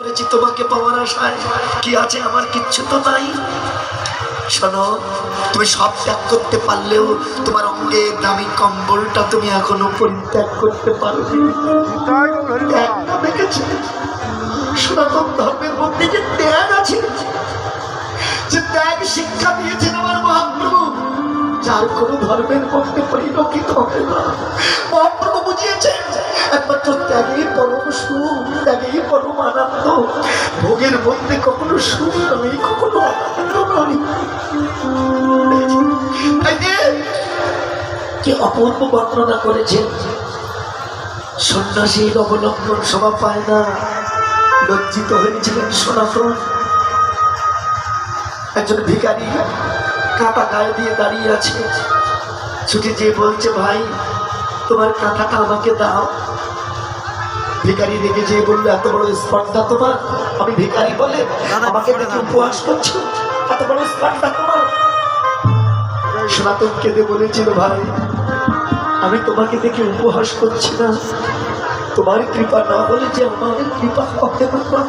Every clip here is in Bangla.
তোমাকে পাওয়ার আশায় কি আছে আমার, কিচ্ছু তো নাই। শোনো, তুমি সব ত্যাগ করতে পারলেও তোমার অঙ্গে দামি কম্বলটা তুমি এখনো পরিত্যাগ করতে পারবে। সনাতন ধর্মের মধ্যে যে ত্যাগ আছে, যে ত্যাগ শিক্ষা দিয়েছেন আমার মহাপ্রভু, যার কোনো ধর্মের মধ্যে পরিণত হবে না। মহাপ্রভু বুঝিয়েছেন একমাত্র ত্যাগেই পরম সুখ, ত্যাগেই পরম আনন্দ। ভোগের মধ্যে কখনো সুখ নয়, কখনো আনন্দ নয়। কি অপূর্ব বর্ণনা করেছেন। সন্ন্যাসীর অবলম্বন শোভা পায় না, লজ্জিত হয়েছিলেন সনাতন। একজন ভিখারি কাঁথা গায়ে দিয়ে দাঁড়িয়ে আছে, ছুটে যেয়ে বলছে, ভাই তোমার কাঁথাটা আমাকে দাও। ভিখারি রেগে যেয়ে বললো, এত বড় স্পর্ধা তোমার, আমি ভিখারি বলে আমাকে দেখে উপহাস করছো, এত বড় স্পর্ধা তোমার। সনাতন কেঁদে বলেছিল, ভাই আমি তোমাকে দেখে উপহাস করছি না, তোমার কৃপা না হলে যে আমার কৃপা হবে না।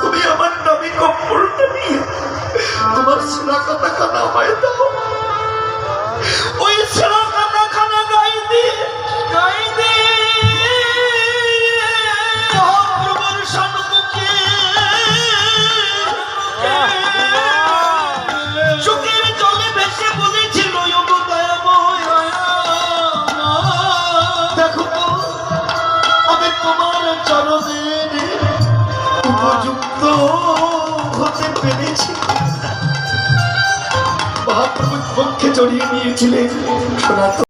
তুমি আমার দামি কম্বলটা নিয়ে তোমার সোনা কথা খানা আমায় দাও। ওই সোনা কথা খানা গায়ে দিয়ে মহাপ্রভুর সম্মুখে চোখের জলে ভেসে বলেছিল, দেখো আমি তোমার চরণের উপযুক্ত হতে পেরেছি। মহাপ্রভুর পক্ষে জড়িয়ে নিয়েছিলেন সনাতন।